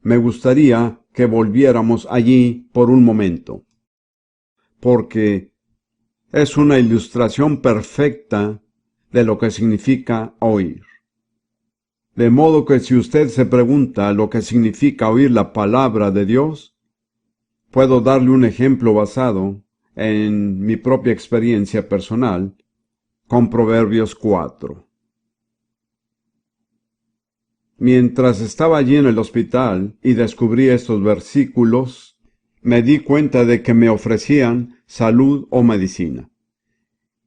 me gustaría que volviéramos allí por un momento, porque es una ilustración perfecta de lo que significa oír. De modo que si usted se pregunta lo que significa oír la palabra de Dios, puedo darle un ejemplo basado en mi propia experiencia personal con Proverbios 4. Mientras estaba allí en el hospital y descubrí estos versículos, me di cuenta de que me ofrecían salud o medicina.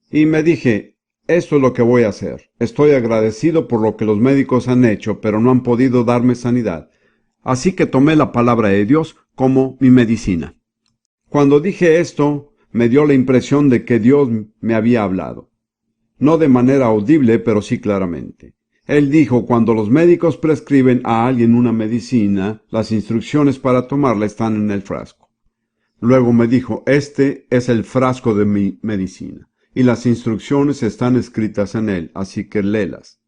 Y me dije, esto es lo que voy a hacer. Estoy agradecido por lo que los médicos han hecho, pero no han podido darme sanidad. Así que tomé la palabra de Dios como mi medicina. Cuando dije esto, me dio la impresión de que Dios me había hablado. No de manera audible, pero sí claramente. Él dijo, cuando los médicos prescriben a alguien una medicina, las instrucciones para tomarla están en el frasco. Luego me dijo, este es el frasco de mi medicina, y las instrucciones están escritas en él, así que léelas.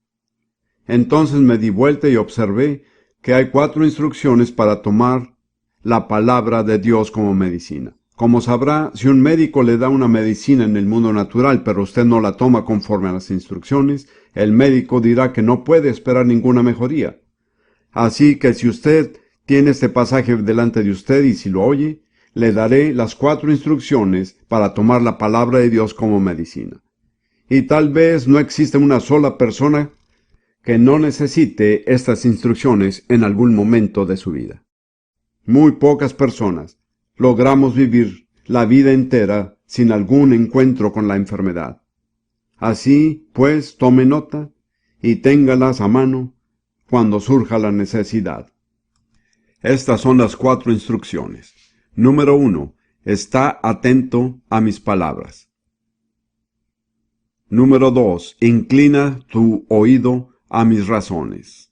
Entonces me di vuelta y observé que hay 4 instrucciones para tomar la palabra de Dios como medicina. Como sabrá, si un médico le da una medicina en el mundo natural, pero usted no la toma conforme a las instrucciones, el médico dirá que no puede esperar ninguna mejoría. Así que si usted tiene este pasaje delante de usted y si lo oye, le daré las 4 instrucciones para tomar la palabra de Dios como medicina. Y tal vez no existe una sola persona que no necesite estas instrucciones en algún momento de su vida. Muy pocas personas logramos vivir la vida entera sin algún encuentro con la enfermedad. Así, pues, tome nota y téngalas a mano cuando surja la necesidad. Estas son las 4 instrucciones. Número 1. Está atento a mis palabras. Número 2. Inclina tu oído a mis razones.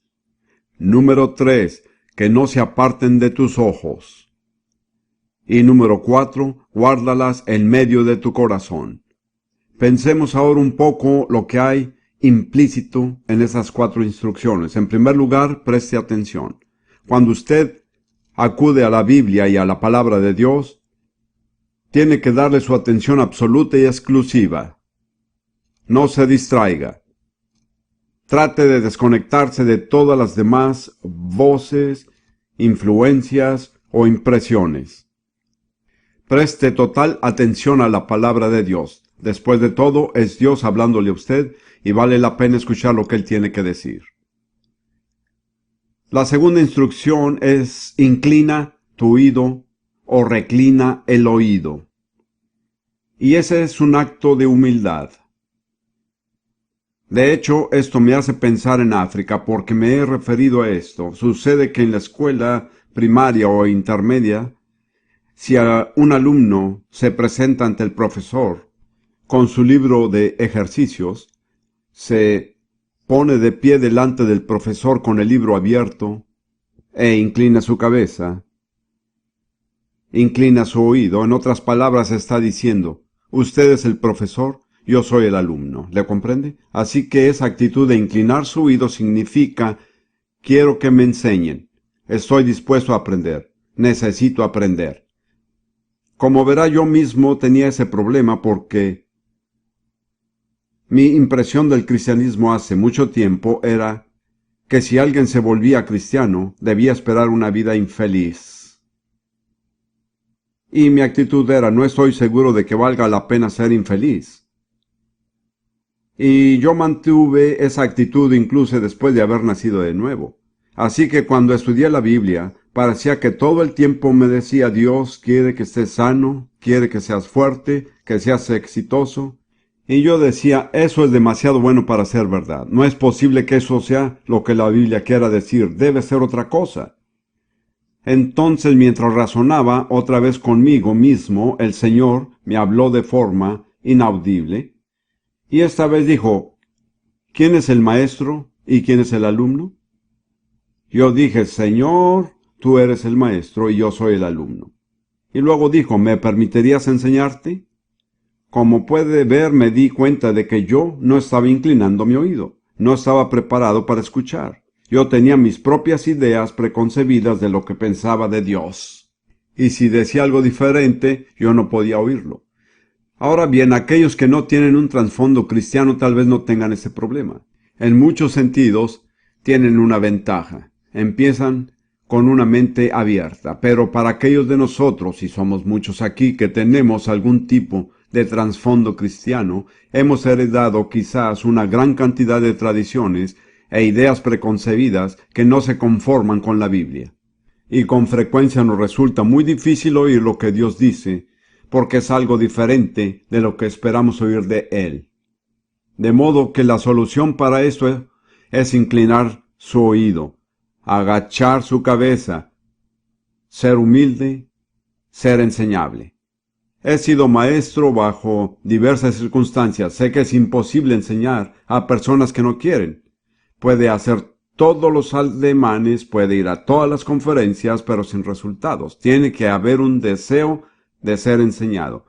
Número 3. Que no se aparten de tus ojos. Y número 4, guárdalas en medio de tu corazón. Pensemos ahora un poco lo que hay implícito en esas 4 instrucciones. En primer lugar, preste atención. Cuando usted acude a la Biblia y a la palabra de Dios, tiene que darle su atención absoluta y exclusiva. No se distraiga. Trate de desconectarse de todas las demás voces, influencias o impresiones. Preste total atención a la palabra de Dios. Después de todo, es Dios hablándole a usted y vale la pena escuchar lo que Él tiene que decir. La segunda instrucción es inclina tu oído o reclina el oído. Y ese es un acto de humildad. De hecho, esto me hace pensar en África porque me he referido a esto. Sucede que en la escuela primaria o intermedia, si un alumno se presenta ante el profesor con su libro de ejercicios, se pone de pie delante del profesor con el libro abierto e inclina su cabeza, inclina su oído. En otras palabras está diciendo, usted es el profesor, yo soy el alumno. ¿Le comprende? Así que esa actitud de inclinar su oído significa, quiero que me enseñen, estoy dispuesto a aprender, necesito aprender. Como verá, yo mismo tenía ese problema porque mi impresión del cristianismo hace mucho tiempo era que si alguien se volvía cristiano, debía esperar una vida infeliz. Y mi actitud era, no estoy seguro de que valga la pena ser infeliz. Y yo mantuve esa actitud incluso después de haber nacido de nuevo. Así que cuando estudié la Biblia, parecía que todo el tiempo me decía, Dios quiere que estés sano, quiere que seas fuerte, que seas exitoso. Y yo decía, eso es demasiado bueno para ser verdad. No es posible que eso sea lo que la Biblia quiera decir, debe ser otra cosa. Entonces, mientras razonaba otra vez conmigo mismo, el Señor me habló de forma inaudible. Y esta vez dijo, ¿quién es el maestro y quién es el alumno? Yo dije, Señor, tú eres el maestro y yo soy el alumno. Y luego dijo, ¿me permitirías enseñarte? Como puede ver, me di cuenta de que yo no estaba inclinando mi oído, no estaba preparado para escuchar. Yo tenía mis propias ideas preconcebidas de lo que pensaba de Dios. Y si decía algo diferente, yo no podía oírlo. Ahora bien, aquellos que no tienen un trasfondo cristiano tal vez no tengan ese problema. En muchos sentidos, tienen una ventaja. Empiezan con una mente abierta. Pero para aquellos de nosotros, y somos muchos aquí, que tenemos algún tipo de trasfondo cristiano, hemos heredado quizás una gran cantidad de tradiciones e ideas preconcebidas que no se conforman con la Biblia. Y con frecuencia nos resulta muy difícil oír lo que Dios dice, porque es algo diferente de lo que esperamos oír de Él. De modo que la solución para esto es inclinar su oído, agachar su cabeza, ser humilde, ser enseñable. He sido maestro bajo diversas circunstancias. Sé que es imposible enseñar a personas que no quieren. Puede hacer todos los ademanes, puede ir a todas las conferencias, pero sin resultados. Tiene que haber un deseo de ser enseñado,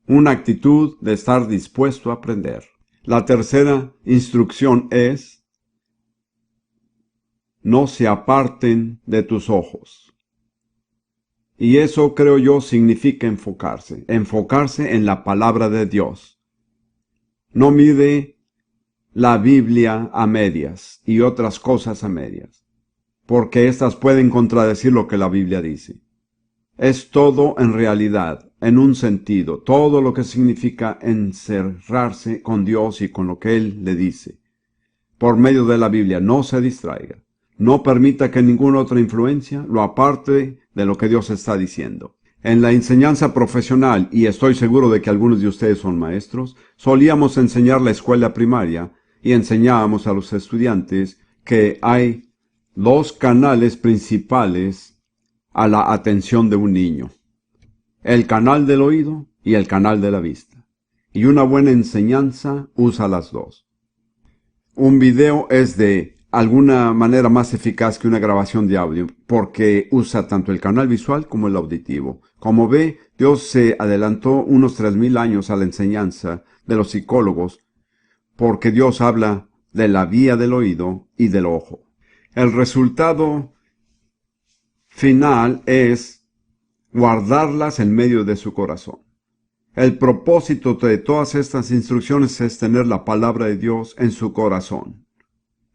una actitud de estar dispuesto a aprender. La tercera instrucción es: no se aparten de tus ojos. Y eso, creo yo, significa enfocarse en la palabra de Dios. No mire la Biblia a medias y otras cosas a medias, porque éstas pueden contradecir lo que la Biblia dice. Es todo en realidad, en un sentido, todo lo que significa encerrarse con Dios y con lo que Él le dice. Por medio de la Biblia, no se distraiga. No permita que ninguna otra influencia lo aparte de lo que Dios está diciendo. En la enseñanza profesional, y estoy seguro de que algunos de ustedes son maestros, solíamos enseñar la escuela primaria y enseñábamos a los estudiantes que hay dos canales principales a la atención de un niño: el canal del oído y el canal de la vista. Y una buena enseñanza usa las dos. Un video es de alguna manera más eficaz que una grabación de audio, porque usa tanto el canal visual como el auditivo. Como ve, Dios se adelantó unos 3000 años a la enseñanza de los psicólogos, porque Dios habla de la vía del oído y del ojo. El resultado final es guardarlas en medio de su corazón. El propósito de todas estas instrucciones es tener la palabra de Dios en su corazón,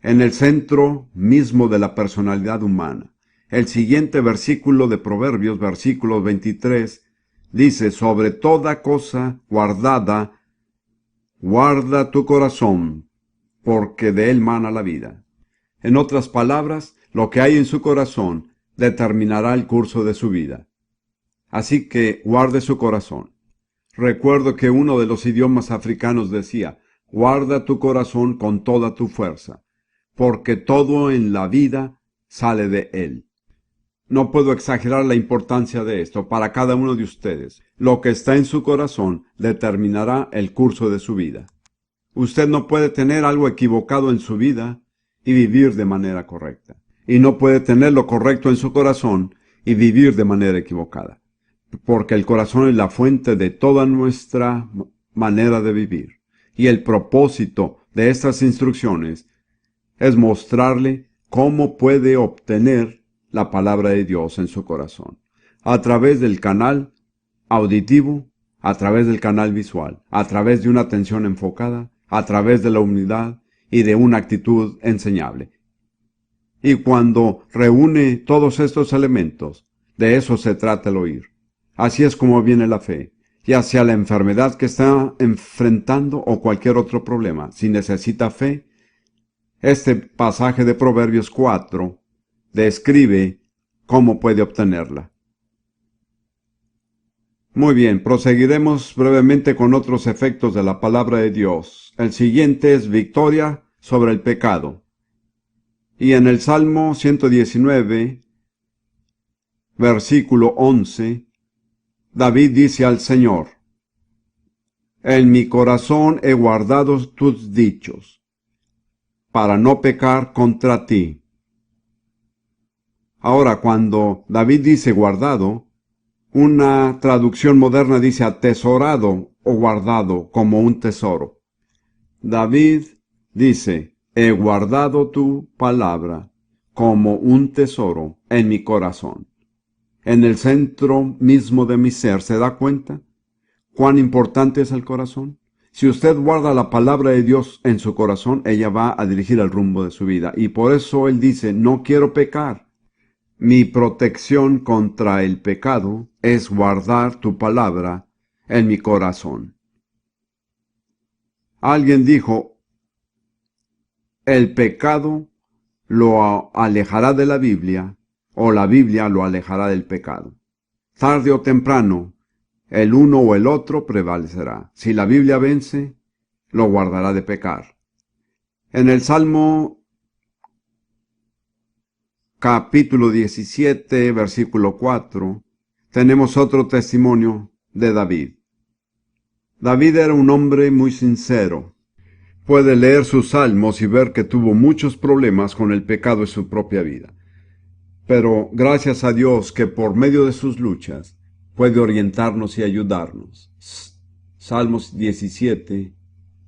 en el centro mismo de la personalidad humana. El siguiente versículo de Proverbios, versículo 23, dice: sobre toda cosa guardada, guarda tu corazón, porque de él mana la vida. En otras palabras, lo que hay en su corazón determinará el curso de su vida. Así que guarde su corazón. Recuerdo que uno de los idiomas africanos decía: guarda tu corazón con toda tu fuerza, porque todo en la vida sale de él. No puedo exagerar la importancia de esto para cada uno de ustedes. Lo que está en su corazón determinará el curso de su vida. Usted no puede tener algo equivocado en su vida y vivir de manera correcta. Y no puede tener lo correcto en su corazón y vivir de manera equivocada. Porque el corazón es la fuente de toda nuestra manera de vivir. Y el propósito de estas instrucciones es mostrarle cómo puede obtener la palabra de Dios en su corazón. A través del canal auditivo, a través del canal visual, a través de una atención enfocada, a través de la humildad y de una actitud enseñable. Y cuando reúne todos estos elementos, de eso se trata el oír. Así es como viene la fe, ya sea la enfermedad que está enfrentando o cualquier otro problema. Si necesita fe, este pasaje de Proverbios 4 describe cómo puede obtenerla. Muy bien, proseguiremos brevemente con otros efectos de la palabra de Dios. El siguiente es victoria sobre el pecado. Y en el Salmo 119, versículo 11, David dice al Señor: en mi corazón he guardado tus dichos, para no pecar contra ti. Ahora, cuando David dice guardado, una traducción moderna dice atesorado o guardado como un tesoro. David dice: he guardado tu palabra como un tesoro en mi corazón. En el centro mismo de mi ser, ¿se da cuenta cuán importante es el corazón? Si usted guarda la palabra de Dios en su corazón, ella va a dirigir el rumbo de su vida. Y por eso él dice, no quiero pecar. Mi protección contra el pecado es guardar tu palabra en mi corazón. Alguien dijo, el pecado lo alejará de la Biblia, o la Biblia lo alejará del pecado. Tarde o temprano, el uno o el otro prevalecerá. Si la Biblia vence, lo guardará de pecar. En el Salmo capítulo 17, versículo 4, tenemos otro testimonio de David. David era un hombre muy sincero. Puede leer sus salmos y ver que tuvo muchos problemas con el pecado en su propia vida. Pero gracias a Dios que por medio de sus luchas puede orientarnos y ayudarnos. Salmos 17,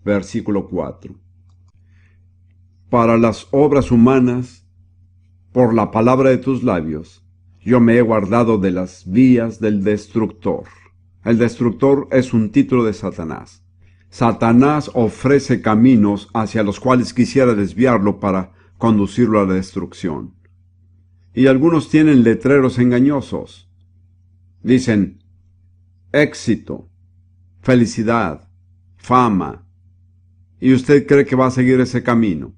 versículo 4. Para las obras humanas, por la palabra de tus labios, yo me he guardado de las vías del destructor. El destructor es un título de Satanás. Satanás ofrece caminos hacia los cuales quisiera desviarlo para conducirlo a la destrucción. Y algunos tienen letreros engañosos. Dicen, éxito, felicidad, fama. Y usted cree que va a seguir ese camino.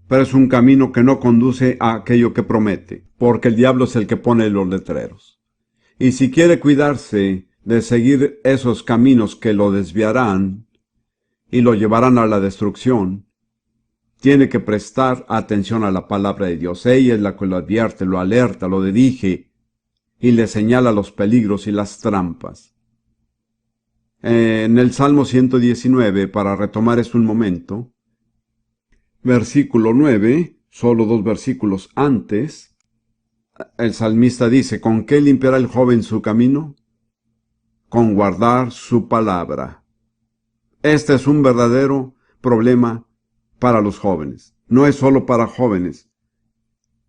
Pero es un camino que no conduce a aquello que promete, porque el diablo es el que pone los letreros. Y si quiere cuidarse de seguir esos caminos que lo desviarán y lo llevarán a la destrucción, tiene que prestar atención a la palabra de Dios. Ella es la que lo advierte, lo alerta, lo dirige y le señala los peligros y las trampas. En el Salmo 119, para retomar esto un momento, versículo 9, solo 2 versículos antes, el salmista dice, ¿con qué limpiará el joven su camino? Con guardar su palabra. Este es un verdadero problema para los jóvenes. No es solo para jóvenes,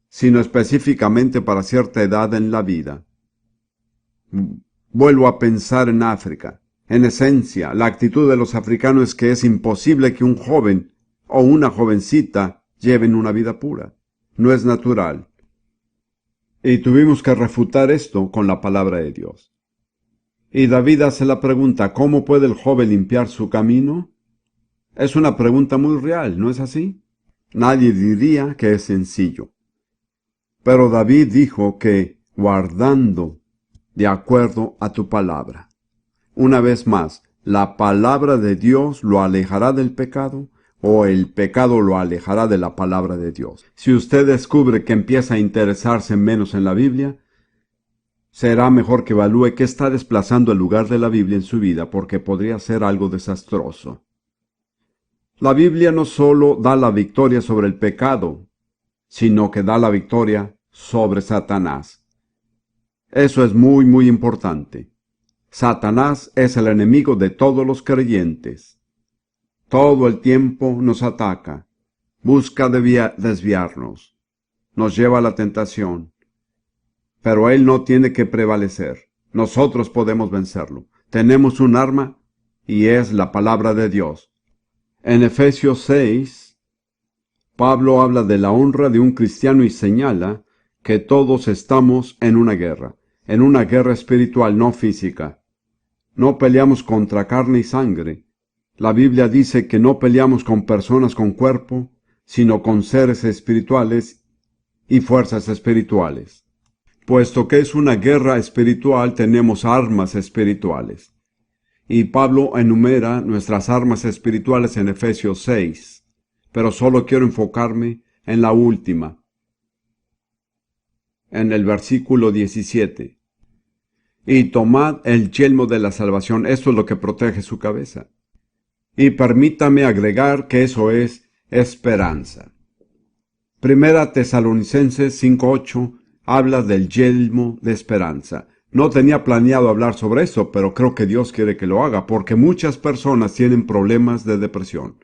sino específicamente para cierta edad en la vida. Vuelvo a pensar en África. En esencia, la actitud de los africanos es que es imposible que un joven o una jovencita lleven una vida pura. No es natural. Y tuvimos que refutar esto con la palabra de Dios. Y David hace la pregunta, ¿cómo puede el joven limpiar su camino? Es una pregunta muy real, ¿no es así? Nadie diría que es sencillo. Pero David dijo que guardando de acuerdo a tu palabra. Una vez más, ¿la palabra de Dios lo alejará del pecado o el pecado lo alejará de la palabra de Dios? Si usted descubre que empieza a interesarse menos en la Biblia, será mejor que evalúe qué está desplazando el lugar de la Biblia en su vida, porque podría ser algo desastroso. La Biblia no solo da la victoria sobre el pecado, sino que da la victoria sobre Satanás. Eso es muy, muy importante. Satanás es el enemigo de todos los creyentes. Todo el tiempo nos ataca, busca desviarnos, nos lleva a la tentación. Pero él no tiene que prevalecer. Nosotros podemos vencerlo. Tenemos un arma y es la palabra de Dios. En Efesios 6, Pablo habla de la honra de un cristiano y señala que todos estamos en una guerra espiritual, no física. No peleamos contra carne y sangre. La Biblia dice que no peleamos con personas con cuerpo, sino con seres espirituales y fuerzas espirituales. Puesto que es una guerra espiritual, tenemos armas espirituales. Y Pablo enumera nuestras armas espirituales en Efesios 6, pero solo quiero enfocarme en la última, en el versículo 17. Y tomad el yelmo de la salvación, esto es lo que protege su cabeza. Y permítame agregar que eso es esperanza. Primera Tesalonicenses 5:8 habla del yelmo de esperanza. No tenía planeado hablar sobre eso, pero creo que Dios quiere que lo haga, porque muchas personas tienen problemas de depresión.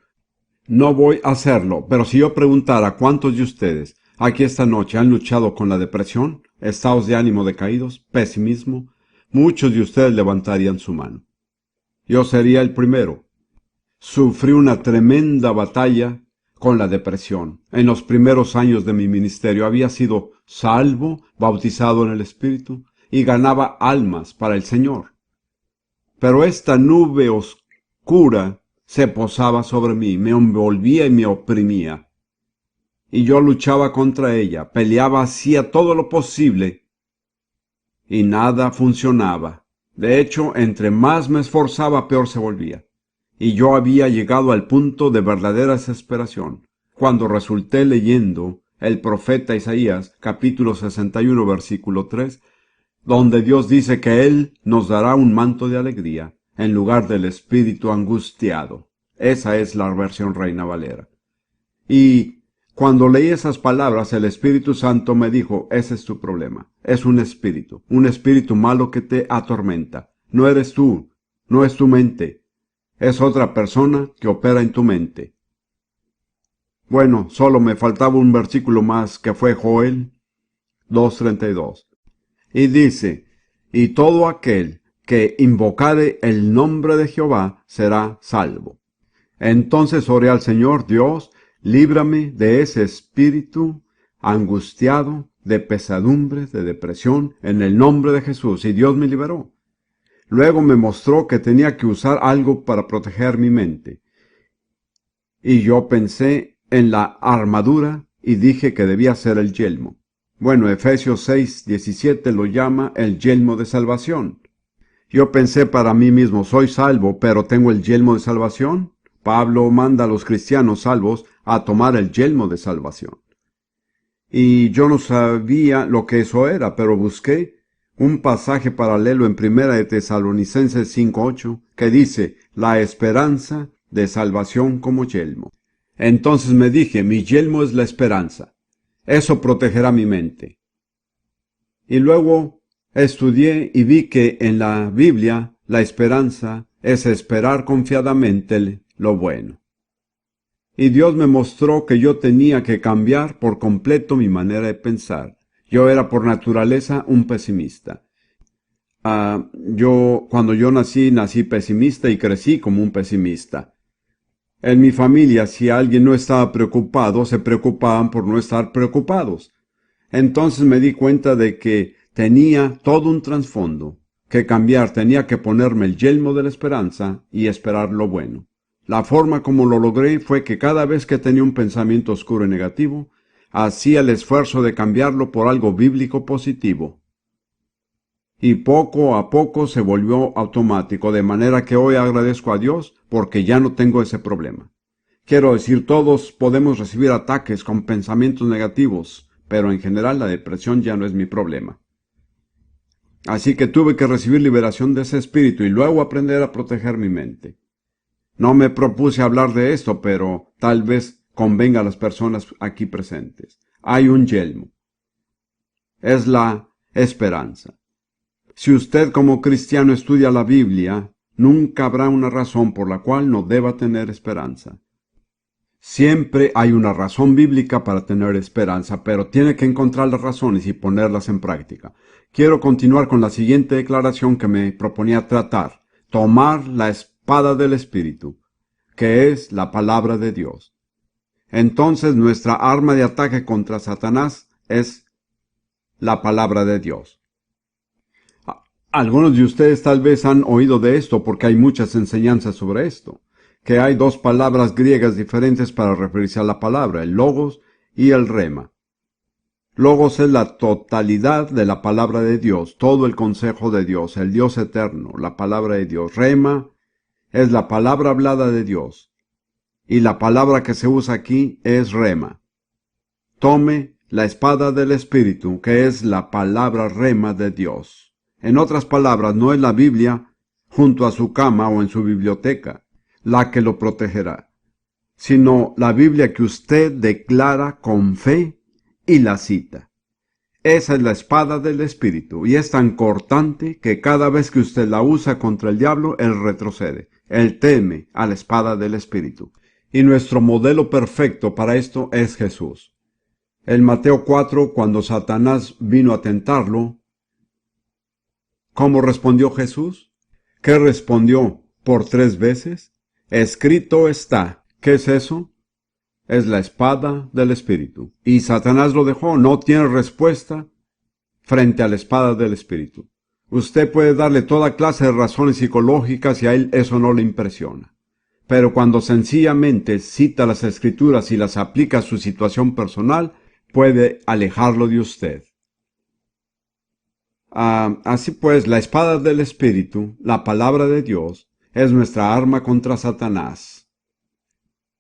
No voy a hacerlo, pero si yo preguntara a cuántos de ustedes aquí esta noche han luchado con la depresión, estados de ánimo decaídos, pesimismo, muchos de ustedes levantarían su mano. Yo sería el primero. Sufrí una tremenda batalla con la depresión. En los primeros años de mi ministerio había sido salvo, bautizado en el Espíritu, y ganaba almas para el Señor. Pero esta nube oscura se posaba sobre mí, me envolvía y me oprimía. Y yo luchaba contra ella, peleaba, hacía todo lo posible, y nada funcionaba. De hecho, entre más me esforzaba, peor se volvía. Y yo había llegado al punto de verdadera desesperación, cuando resulté leyendo el profeta Isaías, capítulo 61, versículo 3, donde Dios dice que Él nos dará un manto de alegría en lugar del espíritu angustiado. Esa es la versión Reina Valera. Y cuando leí esas palabras, el Espíritu Santo me dijo, ese es tu problema. Es un espíritu malo que te atormenta. No eres tú, no es tu mente. Es otra persona que opera en tu mente. Bueno, solo me faltaba un versículo más, que fue Joel 2:32. Y dice, y todo aquel que invocare el nombre de Jehová será salvo. Entonces oré al Señor, Dios, líbrame de ese espíritu angustiado, de pesadumbres, de depresión, en el nombre de Jesús. Y Dios me liberó. Luego me mostró que tenía que usar algo para proteger mi mente. Y yo pensé en la armadura y dije que debía ser el yelmo. Bueno, Efesios 6:17 lo llama el yelmo de salvación. Yo pensé para mí mismo, soy salvo, pero ¿tengo el yelmo de salvación? Pablo manda a los cristianos salvos a tomar el yelmo de salvación. Y yo no sabía lo que eso era, pero busqué un pasaje paralelo en Primera de Tesalonicenses 5:8, que dice, la esperanza de salvación como yelmo. Entonces me dije, mi yelmo es la esperanza. Eso protegerá mi mente. Y luego estudié y vi que en la Biblia la esperanza es esperar confiadamente lo bueno. Y Dios me mostró que yo tenía que cambiar por completo mi manera de pensar. Yo era por naturaleza un pesimista. Cuando yo nací pesimista y crecí como un pesimista. En mi familia, si alguien no estaba preocupado, se preocupaban por no estar preocupados. Entonces me di cuenta de que tenía todo un trasfondo que cambiar, tenía que ponerme el yelmo de la esperanza y esperar lo bueno. La forma como lo logré fue que cada vez que tenía un pensamiento oscuro y negativo, hacía el esfuerzo de cambiarlo por algo bíblico positivo. Y poco a poco se volvió automático, de manera que hoy agradezco a Dios porque ya no tengo ese problema. Quiero decir, todos podemos recibir ataques con pensamientos negativos, pero en general la depresión ya no es mi problema. Así que tuve que recibir liberación de ese espíritu y luego aprender a proteger mi mente. No me propuse hablar de esto, pero tal vez convenga a las personas aquí presentes. Hay un yelmo. Es la esperanza. Si usted como cristiano estudia la Biblia, nunca habrá una razón por la cual no deba tener esperanza. Siempre hay una razón bíblica para tener esperanza, pero tiene que encontrar las razones y ponerlas en práctica. Quiero continuar con la siguiente declaración que me proponía tratar. Tomar la espada del Espíritu, que es la palabra de Dios. Entonces nuestra arma de ataque contra Satanás es la palabra de Dios. Algunos de ustedes tal vez han oído de esto porque hay muchas enseñanzas sobre esto, que hay dos palabras griegas diferentes para referirse a la palabra, el logos y el rema. Logos es la totalidad de la palabra de Dios, todo el consejo de Dios, el Dios eterno, la palabra de Dios. Rema es la palabra hablada de Dios, y la palabra que se usa aquí es rema. Tome la espada del Espíritu, que es la palabra rema de Dios. En otras palabras, no es la Biblia junto a su cama o en su biblioteca la que lo protegerá, sino la Biblia que usted declara con fe y la cita. Esa es la espada del Espíritu y es tan cortante que cada vez que usted la usa contra el diablo, él retrocede. Él teme a la espada del Espíritu. Y nuestro modelo perfecto para esto es Jesús. En Mateo 4, cuando Satanás vino a tentarlo, ¿cómo respondió Jesús? ¿Qué respondió por 3 veces? Escrito está. ¿Qué es eso? Es la espada del Espíritu. Y Satanás lo dejó, no tiene respuesta frente a la espada del Espíritu. Usted puede darle toda clase de razones psicológicas y a él eso no le impresiona. Pero cuando sencillamente cita las Escrituras y las aplica a su situación personal, puede alejarlo de usted. Así pues, la espada del Espíritu, la palabra de Dios, es nuestra arma contra Satanás.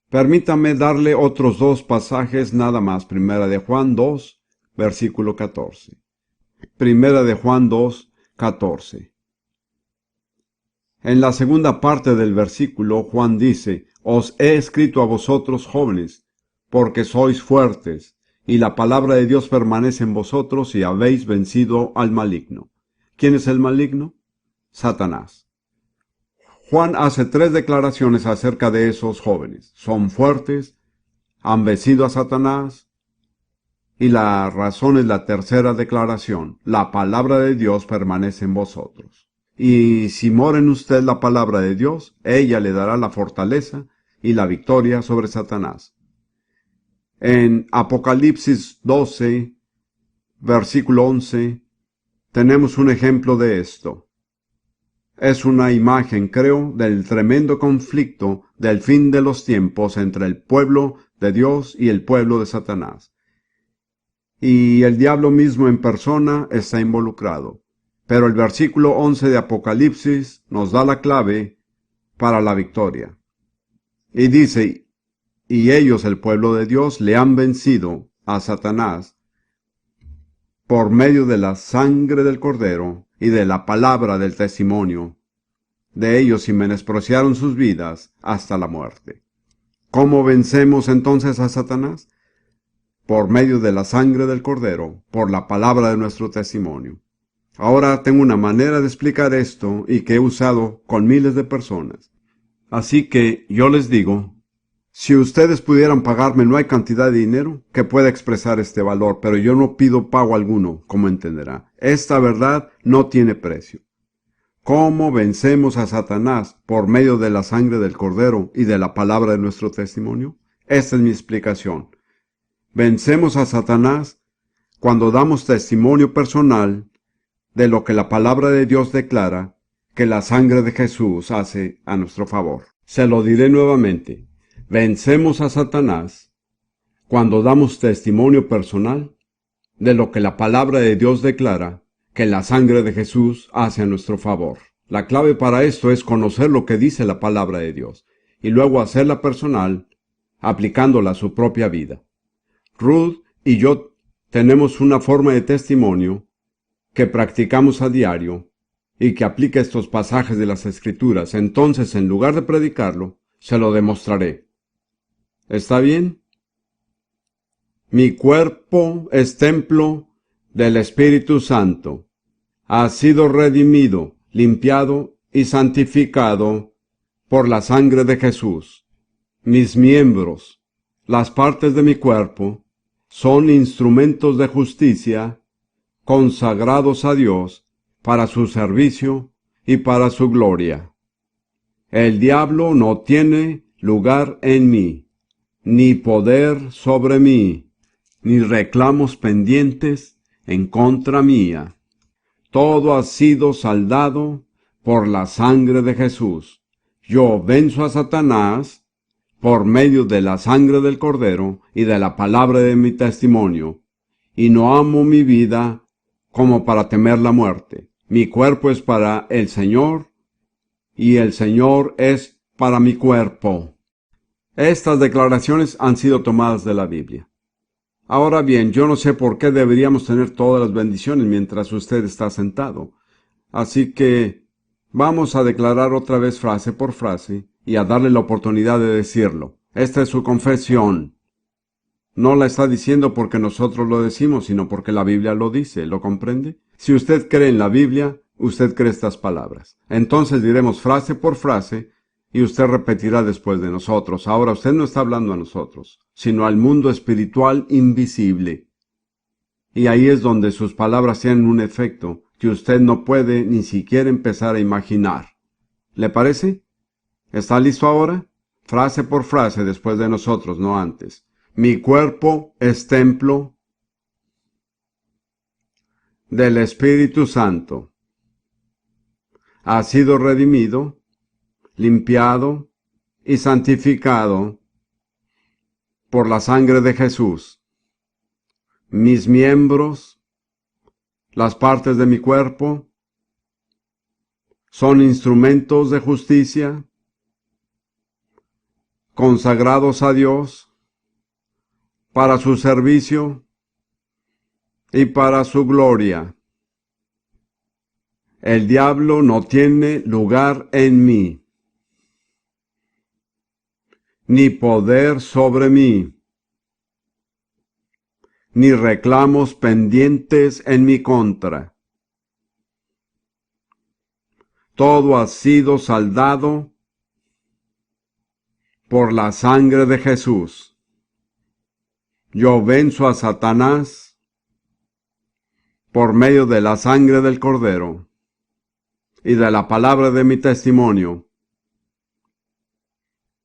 Permítame darle otros 2 pasajes nada más. Primera de Juan 2, versículo 14. Primera de Juan 2, 14. En la segunda parte del versículo, Juan dice, os he escrito a vosotros jóvenes, porque sois fuertes, y la palabra de Dios permanece en vosotros y habéis vencido al maligno. ¿Quién es el maligno? Satanás. Juan hace 3 declaraciones acerca de esos jóvenes. Son fuertes, han vencido a Satanás, y la razón es la tercera declaración. La palabra de Dios permanece en vosotros. Y si mora en usted la palabra de Dios, ella le dará la fortaleza y la victoria sobre Satanás. En Apocalipsis 12, versículo 11, tenemos un ejemplo de esto. Es una imagen, creo, del tremendo conflicto del fin de los tiempos entre el pueblo de Dios y el pueblo de Satanás. Y el diablo mismo en persona está involucrado. Pero el versículo 11 de Apocalipsis nos da la clave para la victoria. Y dice, y ellos, el pueblo de Dios, le han vencido a Satanás por medio de la sangre del Cordero y de la palabra del testimonio de ellos, y menospreciaron sus vidas hasta la muerte. ¿Cómo vencemos entonces a Satanás? Por medio de la sangre del Cordero, por la palabra de nuestro testimonio. Ahora tengo una manera de explicar esto y que he usado con miles de personas. Así que yo les digo, si ustedes pudieran pagarme, no hay cantidad de dinero que pueda expresar este valor, pero yo no pido pago alguno, como entenderá. Esta verdad no tiene precio. ¿Cómo vencemos a Satanás? Por medio de la sangre del Cordero y de la palabra de nuestro testimonio. Esta es mi explicación. Vencemos a Satanás cuando damos testimonio personal de lo que la palabra de Dios declara que la sangre de Jesús hace a nuestro favor. Se lo diré nuevamente. Vencemos a Satanás cuando damos testimonio personal de lo que la palabra de Dios declara que la sangre de Jesús hace a nuestro favor. La clave para esto es conocer lo que dice la palabra de Dios y luego hacerla personal, aplicándola a su propia vida. Ruth y yo tenemos una forma de testimonio que practicamos a diario y que aplica estos pasajes de las Escrituras. Entonces, en lugar de predicarlo, se lo demostraré. ¿Está bien? Mi cuerpo es templo del Espíritu Santo. Ha sido redimido, limpiado y santificado por la sangre de Jesús. Mis miembros, las partes de mi cuerpo, son instrumentos de justicia consagrados a Dios para su servicio y para su gloria. El diablo no tiene lugar en mí, ni poder sobre mí, ni reclamos pendientes en contra mía. Todo ha sido saldado por la sangre de Jesús. Yo venzo a Satanás por medio de la sangre del Cordero y de la palabra de mi testimonio, y no amo mi vida como para temer la muerte. Mi cuerpo es para el Señor, y el Señor es para mi cuerpo. Estas declaraciones han sido tomadas de la Biblia. Ahora bien, yo no sé por qué deberíamos tener todas las bendiciones mientras usted está sentado. Así que vamos a declarar otra vez frase por frase y a darle la oportunidad de decirlo. Esta es su confesión. No la está diciendo porque nosotros lo decimos, sino porque la Biblia lo dice. ¿Lo comprende? Si usted cree en la Biblia, usted cree estas palabras. Entonces diremos frase por frase Y usted repetirá después de nosotros. Ahora usted no está hablando a nosotros, sino al mundo espiritual invisible. Y ahí es donde sus palabras tienen un efecto que usted no puede ni siquiera empezar a imaginar. ¿Le parece? ¿Está listo ahora? Frase por frase después de nosotros, no antes. Mi cuerpo es templo del Espíritu Santo. Ha sido redimido, limpiado y santificado por la sangre de Jesús. Mis miembros, las partes de mi cuerpo, son instrumentos de justicia, consagrados a Dios, para su servicio y para su gloria. El diablo no tiene lugar en mí, ni poder sobre mí, ni reclamos pendientes en mi contra. Todo ha sido saldado por la sangre de Jesús. Yo venzo a Satanás por medio de la sangre del Cordero y de la palabra de mi testimonio.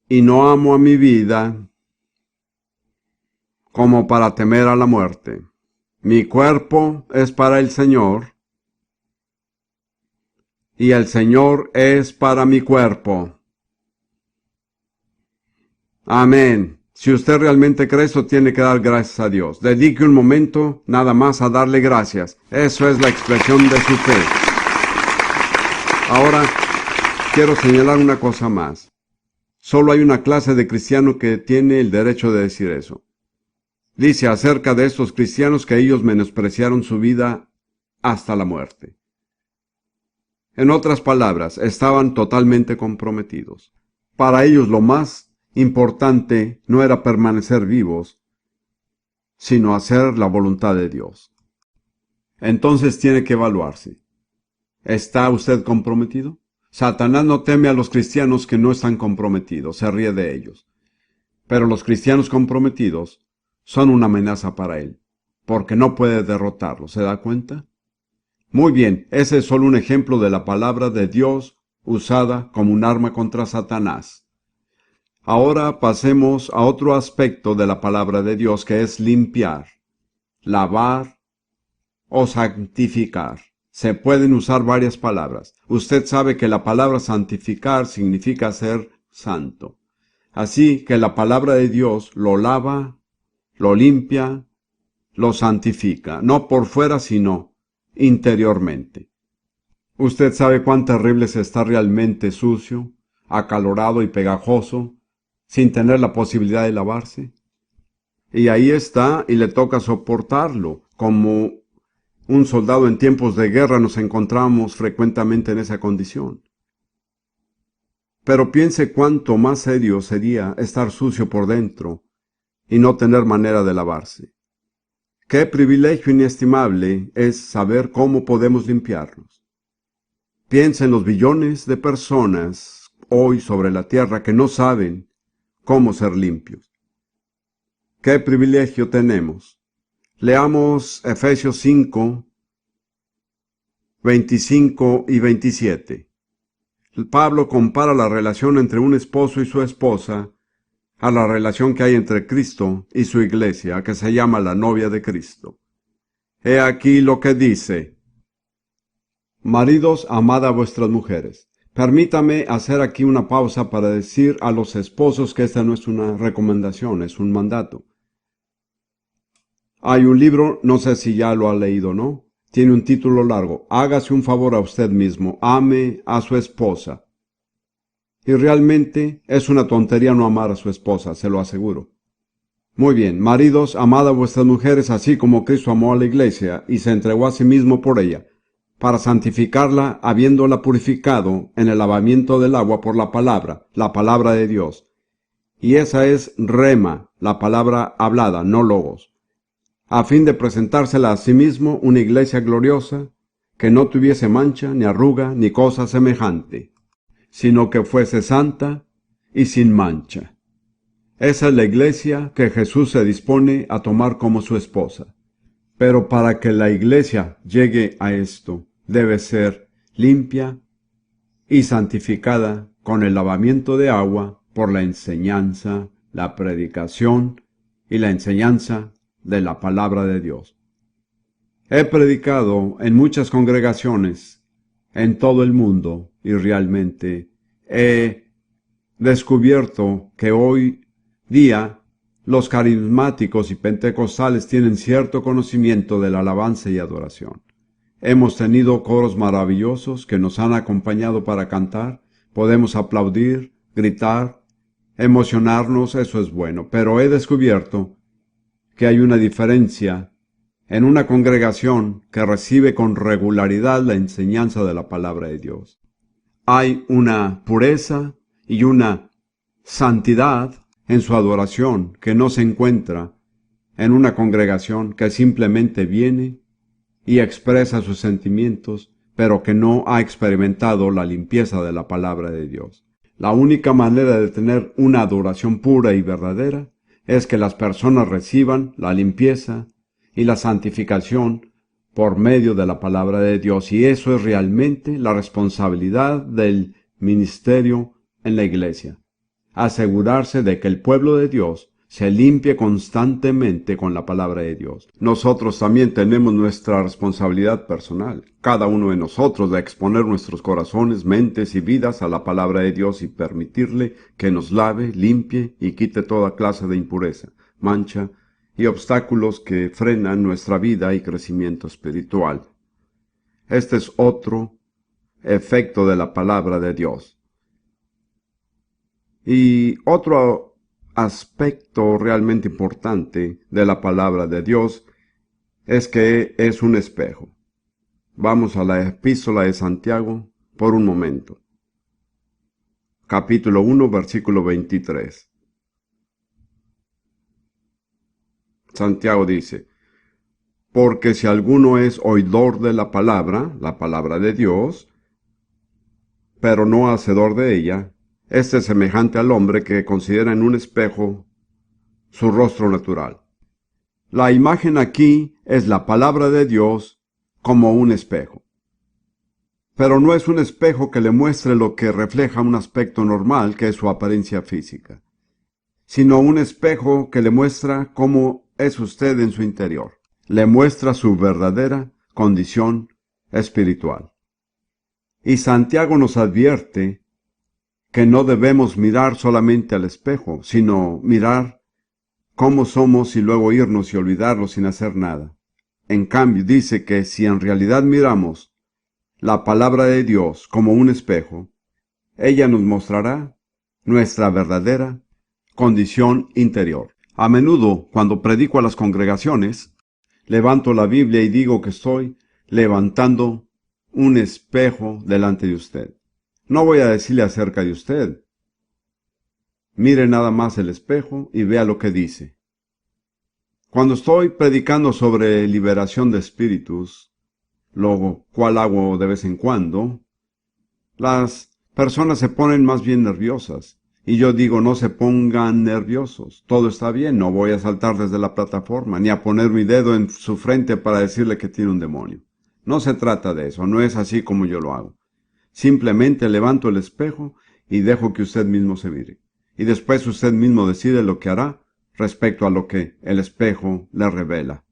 Y no amo a mi vida como para temer a la muerte. Mi cuerpo es para el Señor y el Señor es para mi cuerpo. Amén. Si usted realmente cree eso, tiene que dar gracias a Dios. Dedique un momento nada más a darle gracias. Eso es la expresión de su fe. Ahora, quiero señalar una cosa más. Solo hay una clase de cristiano que tiene el derecho de decir eso. Dice acerca de estos cristianos que ellos menospreciaron su vida hasta la muerte. En otras palabras, estaban totalmente comprometidos. Para ellos lo más importante no era permanecer vivos, sino hacer la voluntad de Dios. Entonces tiene que evaluarse. ¿Está usted comprometido? Satanás no teme a los cristianos que no están comprometidos, se ríe de ellos. Pero los cristianos comprometidos son una amenaza para él, porque no puede derrotarlos, ¿se da cuenta? Muy bien, ese es solo un ejemplo de la palabra de Dios usada como un arma contra Satanás. Ahora pasemos a otro aspecto de la palabra de Dios, que es limpiar, lavar o santificar. Se pueden usar varias palabras. Usted sabe que la palabra santificar significa ser santo. Así que la palabra de Dios lo lava, lo limpia, lo santifica, no por fuera sino interiormente. Usted sabe cuán terrible es estar realmente sucio, acalorado y pegajoso, sin tener la posibilidad de lavarse. Y ahí está, y le toca soportarlo. Como un soldado en tiempos de guerra nos encontramos frecuentemente en esa condición. Pero piense cuánto más serio sería estar sucio por dentro y no tener manera de lavarse. Qué privilegio inestimable es saber cómo podemos limpiarnos. Piensa en los billones de personas hoy sobre la tierra que no saben cómo ser limpios. ¿Qué privilegio tenemos? Leamos Efesios 5, 25 y 27. Pablo compara la relación entre un esposo y su esposa a la relación que hay entre Cristo y su iglesia, que se llama la novia de Cristo. He aquí lo que dice: Maridos, amad a vuestras mujeres. Permítame hacer aquí una pausa para decir a los esposos que esta no es una recomendación, es un mandato. Hay un libro, no sé si ya lo ha leído o no, tiene un título largo: Hágase un favor a usted mismo, ame a su esposa. Y realmente es una tontería no amar a su esposa, se lo aseguro. Muy bien, maridos, amad a vuestras mujeres así como Cristo amó a la iglesia y se entregó a sí mismo por ella, para santificarla, habiéndola purificado en el lavamiento del agua por la palabra de Dios. Y esa es rema, la palabra hablada, no logos, a fin de presentársela a sí mismo una iglesia gloriosa, que no tuviese mancha, ni arruga, ni cosa semejante, sino que fuese santa y sin mancha. Esa es la iglesia que Jesús se dispone a tomar como su esposa. Pero para que la iglesia llegue a esto, debe ser limpia y santificada con el lavamiento de agua por la enseñanza, la predicación y la enseñanza de la palabra de Dios. He predicado en muchas congregaciones en todo el mundo y realmente he descubierto que hoy día los carismáticos y pentecostales tienen cierto conocimiento de la alabanza y adoración. Hemos tenido coros maravillosos que nos han acompañado para cantar. Podemos aplaudir, gritar, emocionarnos, eso es bueno. Pero he descubierto que hay una diferencia en una congregación que recibe con regularidad la enseñanza de la palabra de Dios. Hay una pureza y una santidad en su adoración que no se encuentra en una congregación que simplemente viene y expresa sus sentimientos, pero que no ha experimentado la limpieza de la palabra de Dios. La única manera de tener una adoración pura y verdadera es que las personas reciban la limpieza y la santificación por medio de la palabra de Dios, y eso es realmente la responsabilidad del ministerio en la iglesia. Asegurarse de que el pueblo de Dios se limpie constantemente con la palabra de Dios. Nosotros también tenemos nuestra responsabilidad personal, cada uno de nosotros, de exponer nuestros corazones, mentes y vidas a la palabra de Dios y permitirle que nos lave, limpie y quite toda clase de impureza, mancha y obstáculos que frenan nuestra vida y crecimiento espiritual. Este es otro efecto de la palabra de Dios. Y otro aspecto realmente importante de la palabra de Dios es que es un espejo. Vamos a la epístola de Santiago por un momento. Capítulo 1, versículo 23. Santiago dice: porque si alguno es oidor de la palabra de Dios, pero no hacedor de ella, este es semejante al hombre que considera en un espejo su rostro natural. La imagen aquí es la palabra de Dios como un espejo. Pero no es un espejo que le muestre lo que refleja un aspecto normal, que es su apariencia física, sino un espejo que le muestra cómo es usted en su interior. Le muestra su verdadera condición espiritual. Y Santiago nos advierte que no debemos mirar solamente al espejo, sino mirar cómo somos y luego irnos y olvidarlo sin hacer nada. En cambio, dice que si en realidad miramos la palabra de Dios como un espejo, ella nos mostrará nuestra verdadera condición interior. A menudo, cuando predico a las congregaciones, levanto la Biblia y digo que estoy levantando un espejo delante de usted. No voy a decirle acerca de usted. Mire nada más el espejo y vea lo que dice. Cuando estoy predicando sobre liberación de espíritus, lo cual hago de vez en cuando, las personas se ponen más bien nerviosas. Y yo digo, no se pongan nerviosos. Todo está bien, no voy a saltar desde la plataforma, ni a poner mi dedo en su frente para decirle que tiene un demonio. No se trata de eso, no es así como yo lo hago. Simplemente levanto el espejo y dejo que usted mismo se mire. Y después usted mismo decide lo que hará respecto a lo que el espejo le revela.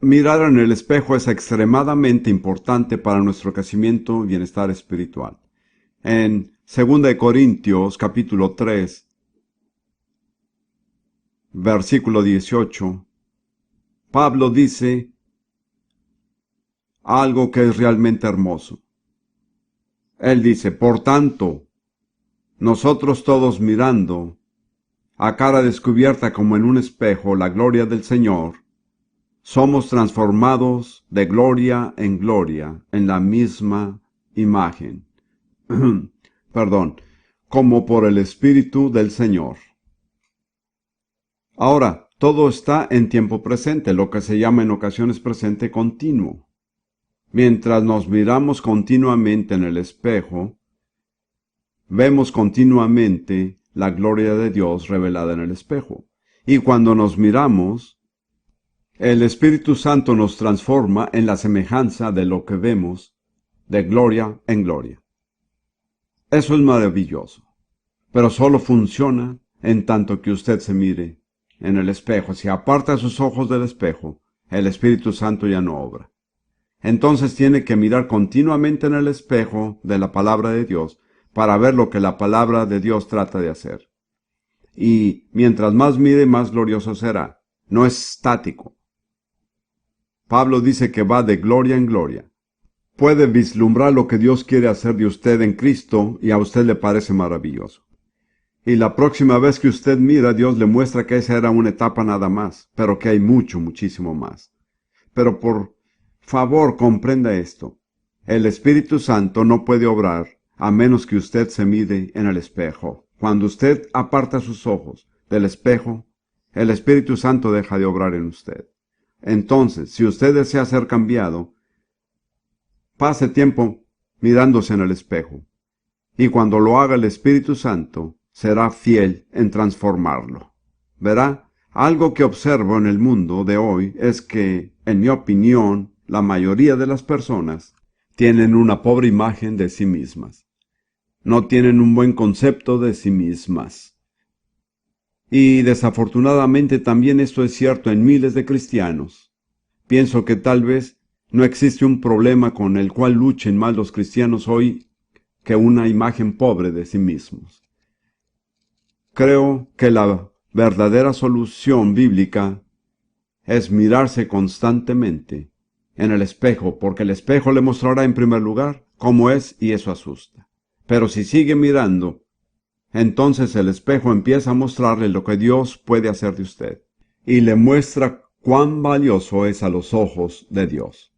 Mirar en el espejo es extremadamente importante para nuestro crecimiento y bienestar espiritual. En 2 Corintios capítulo 3, versículo 18, Pablo dice algo que es realmente hermoso. Él dice: por tanto, nosotros todos mirando a cara descubierta como en un espejo la gloria del Señor, somos transformados de gloria en gloria en la misma imagen. Como por el Espíritu del Señor. Ahora, todo está en tiempo presente, lo que se llama en ocasiones presente continuo. Mientras nos miramos continuamente en el espejo, vemos continuamente la gloria de Dios revelada en el espejo. Y cuando nos miramos, el Espíritu Santo nos transforma en la semejanza de lo que vemos, de gloria en gloria. Eso es maravilloso, pero solo funciona en tanto que usted se mire en el espejo. Si aparta sus ojos del espejo, el Espíritu Santo ya no obra. Entonces tiene que mirar continuamente en el espejo de la palabra de Dios para ver lo que la palabra de Dios trata de hacer. Y mientras más mire, más glorioso será. No es estático. Pablo dice que va de gloria en gloria. Puede vislumbrar lo que Dios quiere hacer de usted en Cristo y a usted le parece maravilloso. Y la próxima vez que usted mira, Dios le muestra que esa era una etapa nada más, pero que hay mucho, muchísimo más. Pero por favor, comprenda esto. El Espíritu Santo no puede obrar a menos que usted se mire en el espejo. Cuando usted aparta sus ojos del espejo, el Espíritu Santo deja de obrar en usted. Entonces, si usted desea ser cambiado, pase tiempo mirándose en el espejo. Y cuando lo haga el Espíritu Santo, será fiel en transformarlo. Verá, algo que observo en el mundo de hoy es que, en mi opinión, la mayoría de las personas tienen una pobre imagen de sí mismas. No tienen un buen concepto de sí mismas. Y desafortunadamente también esto es cierto en miles de cristianos. Pienso que tal vez no existe un problema con el cual luchen más los cristianos hoy que una imagen pobre de sí mismos. Creo que la verdadera solución bíblica es mirarse constantemente en el espejo, porque el espejo le mostrará en primer lugar cómo es y eso asusta. Pero si sigue mirando, entonces el espejo empieza a mostrarle lo que Dios puede hacer de usted y le muestra cuán valioso es a los ojos de Dios.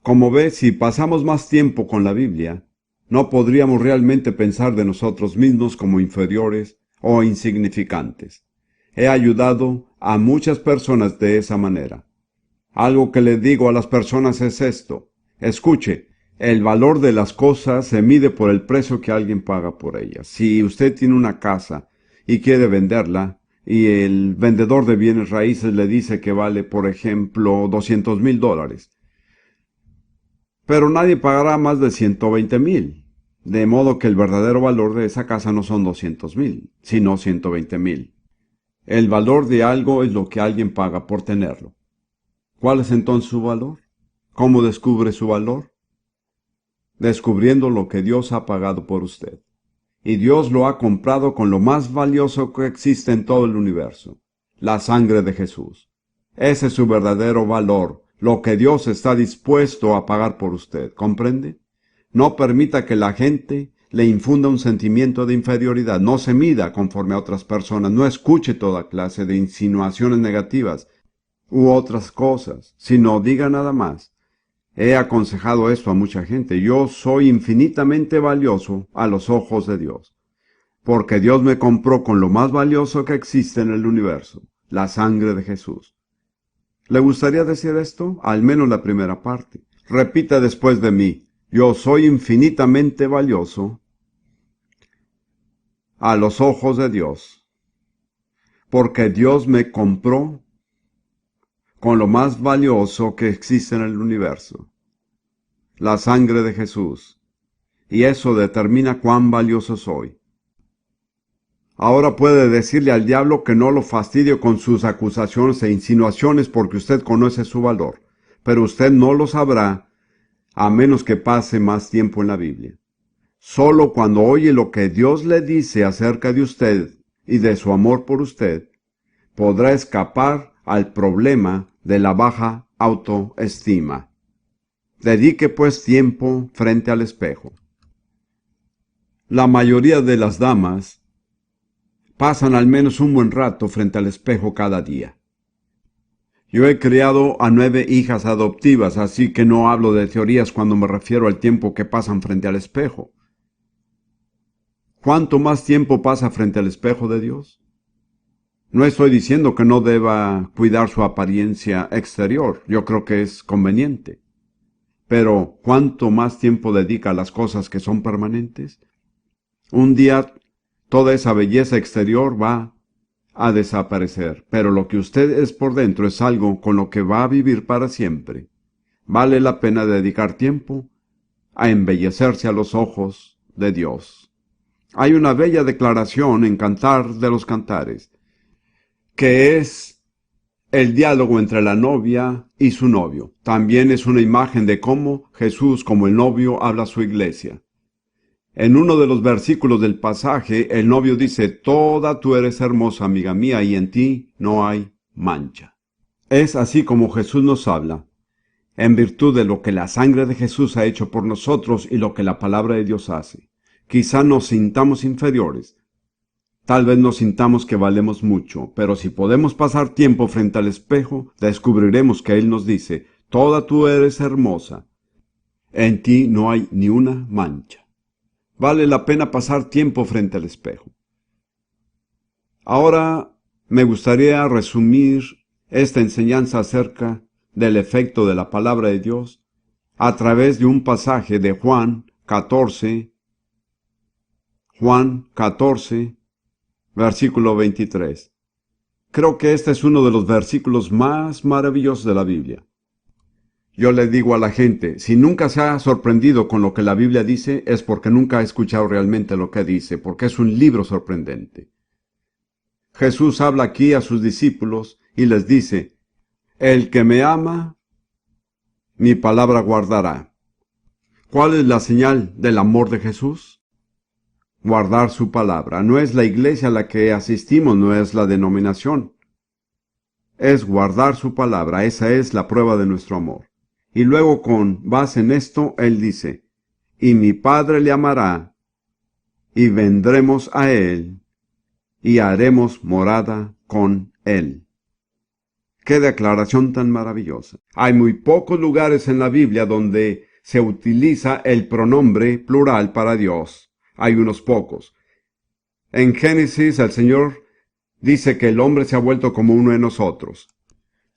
Como ve, si pasamos más tiempo con la Biblia, no podríamos realmente pensar de nosotros mismos como inferiores o insignificantes. He ayudado a muchas personas de esa manera. Algo que le digo a las personas es esto. Escuche, el valor de las cosas se mide por el precio que alguien paga por ellas. Si usted tiene una casa y quiere venderla, y el vendedor de bienes raíces le dice que vale, por ejemplo, $200,000, pero nadie pagará más de 120,000. De modo que el verdadero valor de esa casa no son 200,000, sino 120,000. El valor de algo es lo que alguien paga por tenerlo. ¿Cuál es entonces su valor? ¿Cómo descubre su valor? Descubriendo lo que Dios ha pagado por usted. Y Dios lo ha comprado con lo más valioso que existe en todo el universo, la sangre de Jesús. Ese es su verdadero valor, lo que Dios está dispuesto a pagar por usted. ¿Comprende? No permita que la gente le infunda un sentimiento de inferioridad. No se mida conforme a otras personas. No escuche toda clase de insinuaciones negativas u otras cosas, sino diga nada más. He aconsejado esto a mucha gente. Yo soy infinitamente valioso a los ojos de Dios, porque Dios me compró con lo más valioso que existe en el universo, la sangre de Jesús. ¿Le gustaría decir esto? Al menos la primera parte. Repita después de mí. Yo soy infinitamente valioso a los ojos de Dios, porque Dios me compró con lo más valioso que existe en el universo, la sangre de Jesús, y eso determina cuán valioso soy. Ahora puede decirle al diablo que no lo fastidie con sus acusaciones e insinuaciones porque usted conoce su valor, pero usted no lo sabrá a menos que pase más tiempo en la Biblia. Solo cuando oye lo que Dios le dice acerca de usted y de su amor por usted, podrá escapar al problema de la baja autoestima. Dedique pues tiempo frente al espejo. La mayoría de las damas pasan al menos un buen rato frente al espejo cada día. Yo he criado a 9 hijas adoptivas, así que no hablo de teorías cuando me refiero al tiempo que pasan frente al espejo. ¿Cuánto más tiempo pasa frente al espejo de Dios? No estoy diciendo que no deba cuidar su apariencia exterior. Yo creo que es conveniente. Pero, ¿cuánto más tiempo dedica a las cosas que son permanentes? Un día toda esa belleza exterior va a desaparecer, pero lo que usted es por dentro es algo con lo que va a vivir para siempre. Vale la pena dedicar tiempo a embellecerse a los ojos de Dios. Hay una bella declaración en Cantar de los Cantares, que es el diálogo entre la novia y su novio. También es una imagen de cómo Jesús, como el novio, habla a su iglesia. En uno de los versículos del pasaje, el novio dice: «Toda tú eres hermosa, amiga mía, y en ti no hay mancha». Es así como Jesús nos habla, en virtud de lo que la sangre de Jesús ha hecho por nosotros y lo que la palabra de Dios hace. Quizá nos sintamos inferiores, tal vez nos sintamos que valemos mucho, pero si podemos pasar tiempo frente al espejo, descubriremos que Él nos dice: «Toda tú eres hermosa, en ti no hay ni una mancha». Vale la pena pasar tiempo frente al espejo. Ahora me gustaría resumir esta enseñanza acerca del efecto de la palabra de Dios a través de un pasaje de Juan 14, versículo 23. Creo que este es uno de los versículos más maravillosos de la Biblia. Yo le digo a la gente, si nunca se ha sorprendido con lo que la Biblia dice, es porque nunca ha escuchado realmente lo que dice, porque es un libro sorprendente. Jesús habla aquí a sus discípulos y les dice: «El que me ama, mi palabra guardará». ¿Cuál es la señal del amor de Jesús? Guardar su palabra. No es la iglesia a la que asistimos, no es la denominación. Es guardar su palabra, esa es la prueba de nuestro amor. Y luego, con base en esto, Él dice: «Y mi Padre le amará, y vendremos a Él, y haremos morada con Él». ¡Qué declaración tan maravillosa! Hay muy pocos lugares en la Biblia donde se utiliza el pronombre plural para Dios. Hay unos pocos. En Génesis, el Señor dice que el hombre se ha vuelto como uno de nosotros.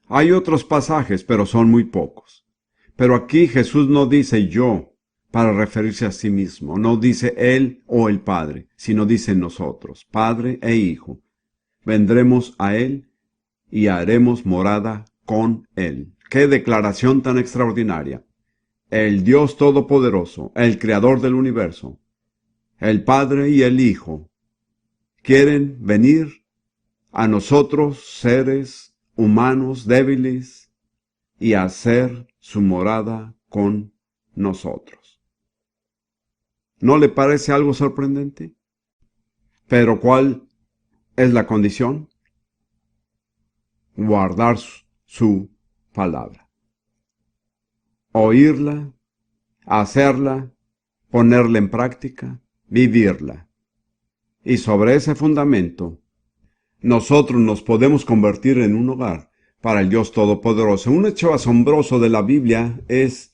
Hay otros pasajes, pero son muy pocos. Pero aquí Jesús no dice yo para referirse a sí mismo. No dice Él o el Padre, sino dice nosotros, Padre e Hijo. Vendremos a Él y haremos morada con Él. ¡Qué declaración tan extraordinaria! El Dios Todopoderoso, el Creador del universo, el Padre y el Hijo, quieren venir a nosotros, seres humanos débiles, y hacer su morada con nosotros. ¿No le parece algo sorprendente? Pero ¿cuál es la condición? Guardar su palabra. Oírla, hacerla, ponerla en práctica, vivirla. Y sobre ese fundamento, nosotros nos podemos convertir en un hogar para el Dios Todopoderoso. Un hecho asombroso de la Biblia es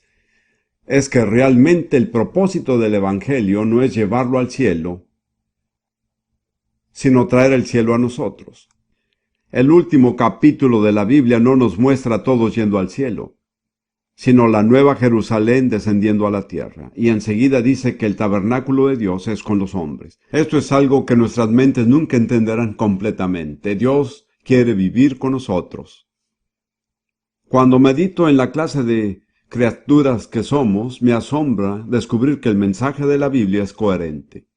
que realmente el propósito del Evangelio no es llevarlo al cielo, sino traer el cielo a nosotros. El último capítulo de la Biblia no nos muestra a todos yendo al cielo, sino la nueva Jerusalén descendiendo a la tierra. Y enseguida dice que el tabernáculo de Dios es con los hombres. Esto es algo que nuestras mentes nunca entenderán completamente. Dios quiere vivir con nosotros. Cuando medito en la clase de criaturas que somos, me asombra descubrir que el mensaje de la Biblia es coherente.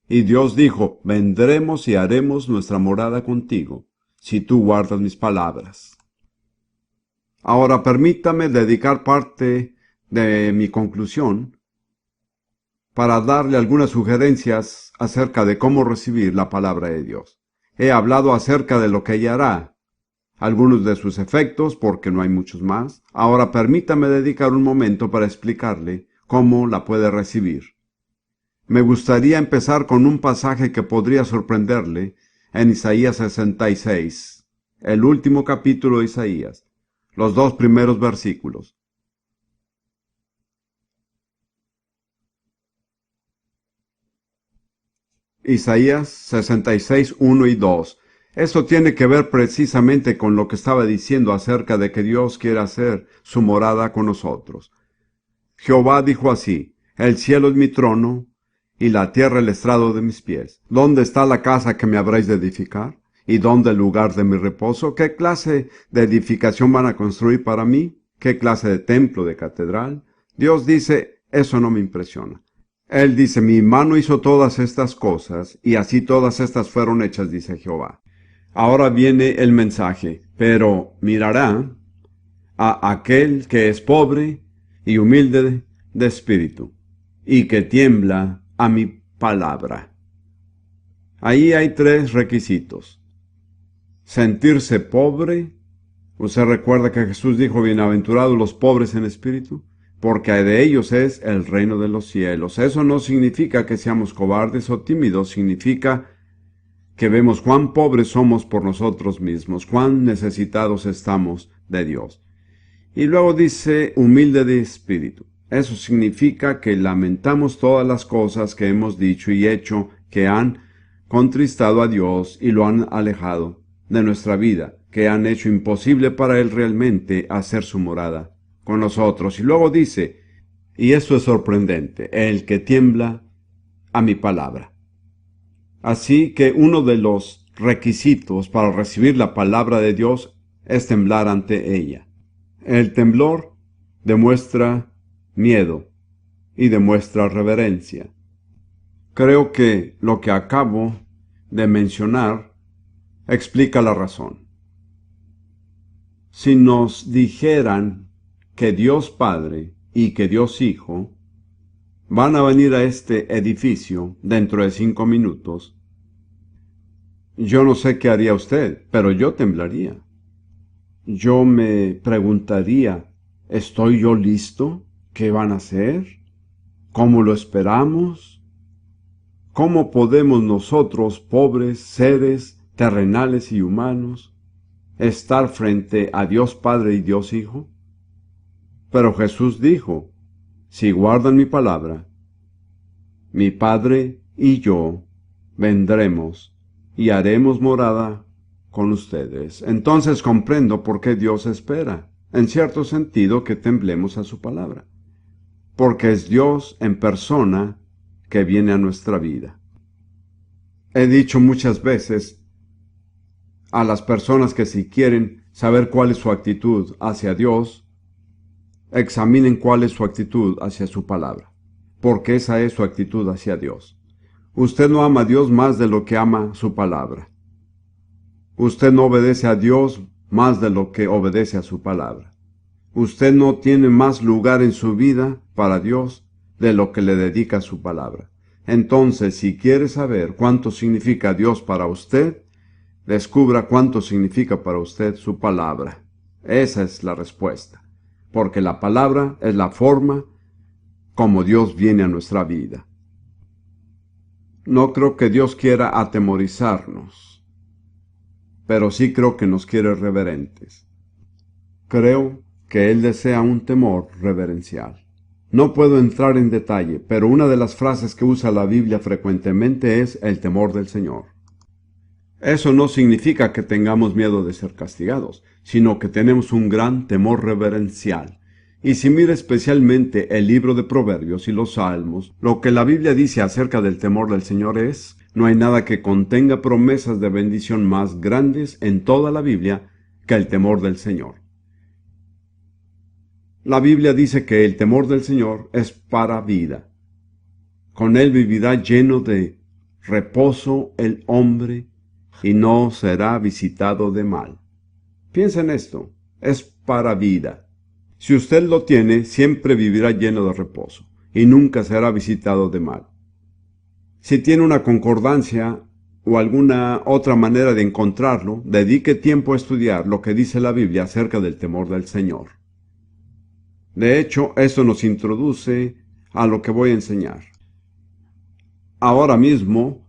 Y Dios dijo: «Vendremos y haremos nuestra morada contigo, si tú guardas mis palabras». Ahora permítame dedicar parte de mi conclusión para darle algunas sugerencias acerca de cómo recibir la palabra de Dios. He hablado acerca de lo que ella hará, algunos de sus efectos, porque no hay muchos más. Ahora permítame dedicar un momento para explicarle cómo la puede recibir. Me gustaría empezar con un pasaje que podría sorprenderle en Isaías 66, el último capítulo de Isaías, los 2 primeros versículos. Isaías 66, 1 y 2. Esto tiene que ver precisamente con lo que estaba diciendo acerca de que Dios quiere hacer su morada con nosotros. Jehová dijo así: el cielo es mi trono, y la tierra el estrado de mis pies. ¿Dónde está la casa que me habréis de edificar? ¿Y dónde el lugar de mi reposo? ¿Qué clase de edificación van a construir para mí? ¿Qué clase de templo, de catedral? Dios dice: eso no me impresiona. Él dice: mi mano hizo todas estas cosas, y así todas estas fueron hechas, dice Jehová. Ahora viene el mensaje: pero mirará a aquel que es pobre y humilde de espíritu, y que tiembla a mi palabra. Ahí hay 3 requisitos. Sentirse pobre. Usted recuerda que Jesús dijo: bienaventurados los pobres en espíritu, porque de ellos es el reino de los cielos. Eso no significa que seamos cobardes o tímidos, significa que vemos cuán pobres somos por nosotros mismos, cuán necesitados estamos de Dios. Y luego dice: humilde de espíritu. Eso significa que lamentamos todas las cosas que hemos dicho y hecho que han contristado a Dios y lo han alejado de nuestra vida, que han hecho imposible para Él realmente hacer su morada con nosotros. Y luego dice, y esto es sorprendente: el que tiembla a mi palabra. Así que uno de los requisitos para recibir la palabra de Dios es temblar ante ella. El temblor demuestra miedo y demuestra reverencia. Creo que lo que acabo de mencionar explica la razón. Si nos dijeran que Dios Padre y que Dios Hijo van a venir a este edificio dentro de 5 minutos, yo no sé qué haría usted, pero yo temblaría. Yo me preguntaría: ¿estoy yo listo? ¿Qué van a hacer? ¿Cómo lo esperamos? ¿Cómo podemos nosotros, pobres seres terrenales y humanos, estar frente a Dios Padre y Dios Hijo? Pero Jesús dijo: si guardan mi palabra, mi Padre y yo vendremos y haremos morada con ustedes. Entonces comprendo por qué Dios espera, en cierto sentido, que temblemos a su palabra. Porque es Dios en persona que viene a nuestra vida. He dicho muchas veces a las personas que, si quieren saber cuál es su actitud hacia Dios, examinen cuál es su actitud hacia su palabra, porque esa es su actitud hacia Dios. Usted no ama a Dios más de lo que ama su palabra. Usted no obedece a Dios más de lo que obedece a su palabra. Usted no tiene más lugar en su vida para Dios de lo que le dedica a su palabra. Entonces, si quiere saber cuánto significa Dios para usted, descubra cuánto significa para usted su palabra. Esa es la respuesta, porque la palabra es la forma como Dios viene a nuestra vida. No creo que Dios quiera atemorizarnos, pero sí creo que nos quiere reverentes. Creo que Él desea un temor reverencial. No puedo entrar en detalle, pero una de las frases que usa la Biblia frecuentemente es el temor del Señor. Eso no significa que tengamos miedo de ser castigados, sino que tenemos un gran temor reverencial. Y si mira especialmente el libro de Proverbios y los Salmos, lo que la Biblia dice acerca del temor del Señor es: no hay nada que contenga promesas de bendición más grandes en toda la Biblia que el temor del Señor. La Biblia dice que el temor del Señor es para vida. Con él vivirá lleno de reposo el hombre y no será visitado de mal. Piensa en esto: es para vida. Si usted lo tiene, siempre vivirá lleno de reposo y nunca será visitado de mal. Si tiene una concordancia o alguna otra manera de encontrarlo, dedique tiempo a estudiar lo que dice la Biblia acerca del temor del Señor. De hecho, eso nos introduce a lo que voy a enseñar ahora mismo,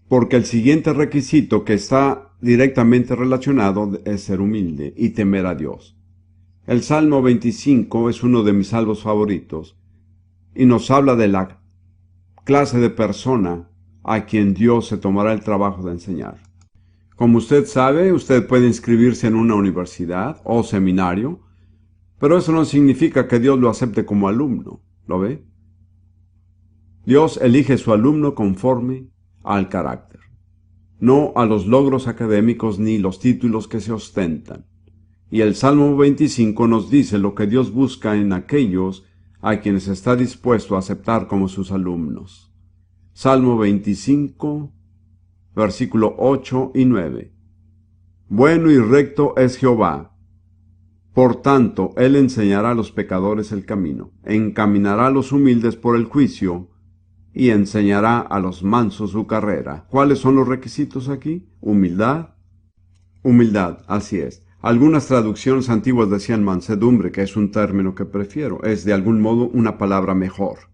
porque el siguiente requisito que está directamente relacionado es ser humilde y temer a Dios. El Salmo 25 es uno de mis salmos favoritos y nos habla de la clase de persona a quien Dios se tomará el trabajo de enseñar. Como usted sabe, usted puede inscribirse en una universidad o seminario, pero eso no significa que Dios lo acepte como alumno. ¿Lo ve? Dios elige su alumno conforme al carácter, no a los logros académicos ni los títulos que se ostentan. Y el Salmo 25 nos dice lo que Dios busca en aquellos a quienes está dispuesto a aceptar como sus alumnos. Salmo 25, versículo 8 y 9. Bueno y recto es Jehová. Por tanto, Él enseñará a los pecadores el camino, encaminará a los humildes por el juicio, y enseñará a los mansos su carrera. ¿Cuáles son los requisitos aquí? Humildad. Humildad, así es. Algunas traducciones antiguas decían mansedumbre, que es un término que prefiero. Es de algún modo una palabra mejor.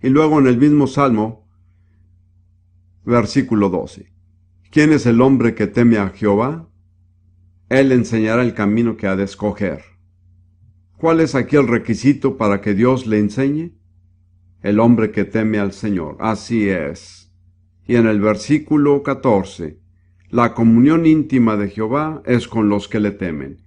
Y luego en el mismo Salmo, versículo 12. ¿Quién es el hombre que teme a Jehová? Él enseñará el camino que ha de escoger. ¿Cuál es aquí el requisito para que Dios le enseñe? El hombre que teme al Señor. Así es. Y en el versículo 14, la comunión íntima de Jehová es con los que le temen.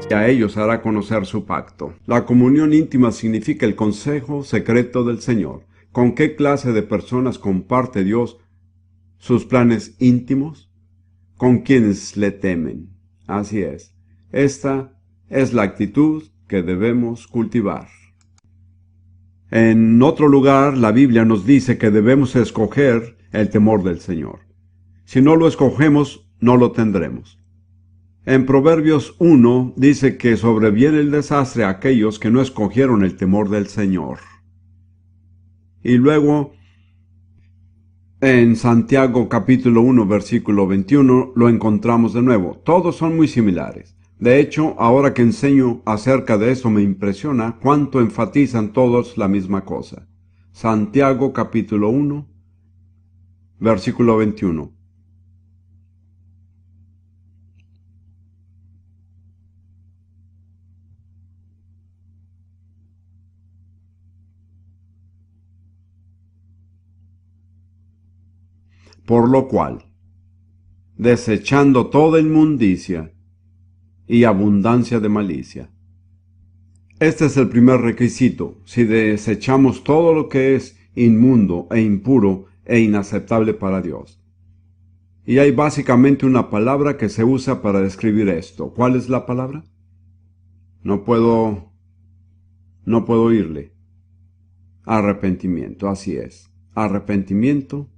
Y a ellos hará conocer su pacto. La comunión íntima significa el consejo secreto del Señor. ¿Con qué clase de personas comparte Dios sus planes íntimos? Con quienes le temen. Así es. Esta es la actitud que debemos cultivar. En otro lugar, la Biblia nos dice que debemos escoger el temor del Señor. Si no lo escogemos, no lo tendremos. En Proverbios 1 dice que sobreviene el desastre a aquellos que no escogieron el temor del Señor. Y luego, en Santiago capítulo 1 versículo 21 lo encontramos de nuevo. Todos son muy similares. De hecho, ahora que enseño acerca de eso me impresiona cuánto enfatizan todos la misma cosa. Santiago capítulo 1 versículo 21. Por lo cual, desechando toda inmundicia y abundancia de malicia. Este es el primer requisito. Si desechamos todo lo que es inmundo e impuro e inaceptable para Dios. Y hay básicamente una palabra que se usa para describir esto. ¿Cuál es la palabra? No puedo oírle. Arrepentimiento, así es. Arrepentimiento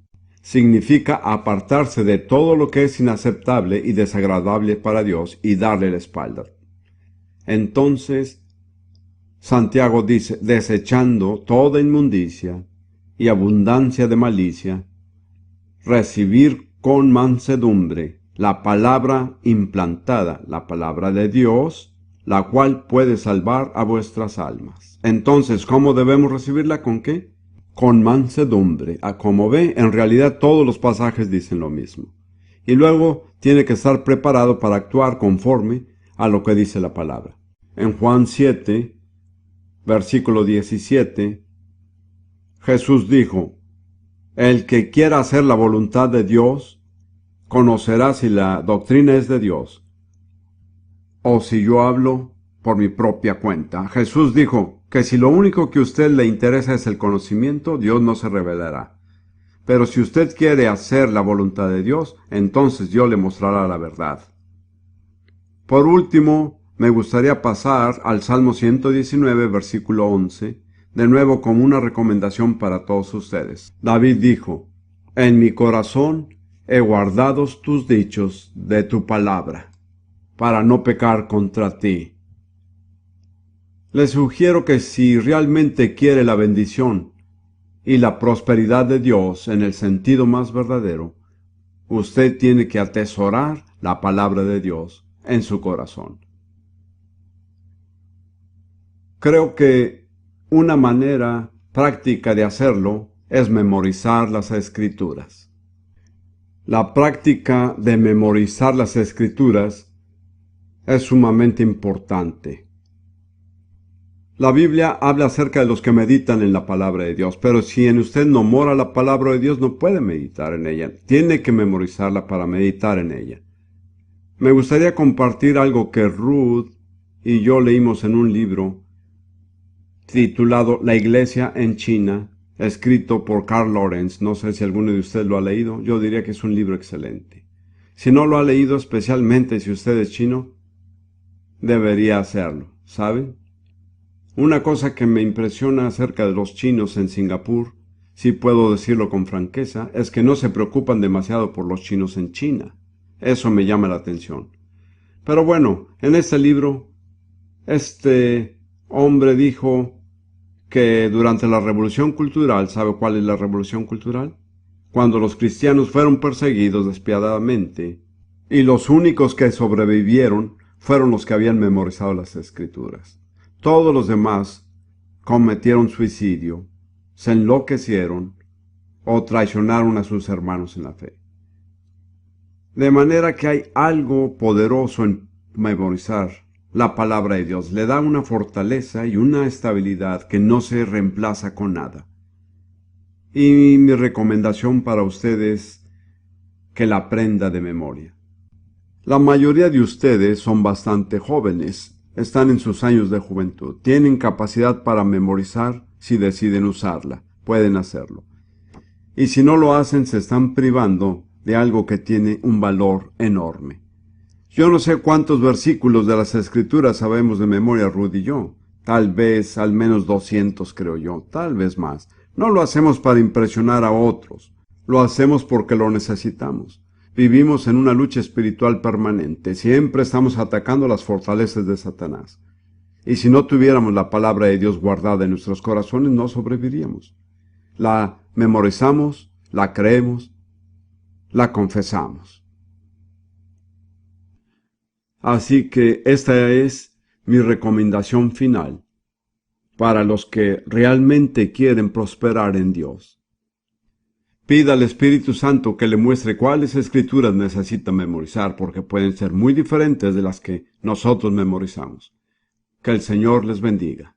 significa apartarse de todo lo que es inaceptable y desagradable para Dios y darle la espalda. Entonces, Santiago dice, desechando toda inmundicia y abundancia de malicia, recibir con mansedumbre la palabra implantada, la palabra de Dios, la cual puede salvar a vuestras almas. Entonces, ¿cómo debemos recibirla? ¿Con qué? Con mansedumbre. Como ve, en realidad todos los pasajes dicen lo mismo. Y luego tiene que estar preparado para actuar conforme a lo que dice la palabra. En Juan 7, versículo 17, Jesús dijo, el que quiera hacer la voluntad de Dios, conocerá si la doctrina es de Dios, o si yo hablo por mi propia cuenta. Jesús dijo que si lo único que a usted le interesa es el conocimiento, Dios no se revelará. Pero si usted quiere hacer la voluntad de Dios, entonces Dios le mostrará la verdad. Por último, me gustaría pasar al Salmo 119, versículo 11, de nuevo como una recomendación para todos ustedes. David dijo, en mi corazón he guardado tus dichos de tu palabra, para no pecar contra ti. Les sugiero que si realmente quiere la bendición y la prosperidad de Dios en el sentido más verdadero, usted tiene que atesorar la palabra de Dios en su corazón. Creo que una manera práctica de hacerlo es memorizar las Escrituras. La práctica de memorizar las Escrituras es sumamente importante. La Biblia habla acerca de los que meditan en la palabra de Dios, pero si en usted no mora la palabra de Dios, no puede meditar en ella. Tiene que memorizarla para meditar en ella. Me gustaría compartir algo que Ruth y yo leímos en un libro titulado La Iglesia en China, escrito por Carl Lawrence. No sé si alguno de ustedes lo ha leído. Yo diría que es un libro excelente. Si no lo ha leído, especialmente si usted es chino, debería hacerlo, ¿saben? Una cosa que me impresiona acerca de los chinos en Singapur, si puedo decirlo con franqueza, es que no se preocupan demasiado por los chinos en China. Eso me llama la atención. Pero bueno, en este libro, este hombre dijo que durante la Revolución Cultural, ¿sabe cuál es la Revolución Cultural? Cuando los cristianos fueron perseguidos despiadadamente, y los únicos que sobrevivieron fueron los que habían memorizado las Escrituras. Todos los demás cometieron suicidio, se enloquecieron o traicionaron a sus hermanos en la fe. De manera que hay algo poderoso en memorizar la palabra de Dios. Le da una fortaleza y una estabilidad que no se reemplaza con nada. Y mi recomendación para ustedes es que la aprenda de memoria. La mayoría de ustedes son bastante jóvenes. Están en sus años de juventud. Tienen capacidad para memorizar si deciden usarla. Pueden hacerlo. Y si no lo hacen, se están privando de algo que tiene un valor enorme. Yo no sé cuántos versículos de las Escrituras sabemos de memoria, Ruth y yo. Tal vez al menos 200, creo yo. Tal vez más. No lo hacemos para impresionar a otros. Lo hacemos porque lo necesitamos. Vivimos en una lucha espiritual permanente. Siempre estamos atacando las fortalezas de Satanás. Y si no tuviéramos la palabra de Dios guardada en nuestros corazones, no sobreviviríamos. La memorizamos, la creemos, la confesamos. Así que esta es mi recomendación final para los que realmente quieren prosperar en Dios. Pida al Espíritu Santo que le muestre cuáles escrituras necesita memorizar, porque pueden ser muy diferentes de las que nosotros memorizamos. Que el Señor les bendiga.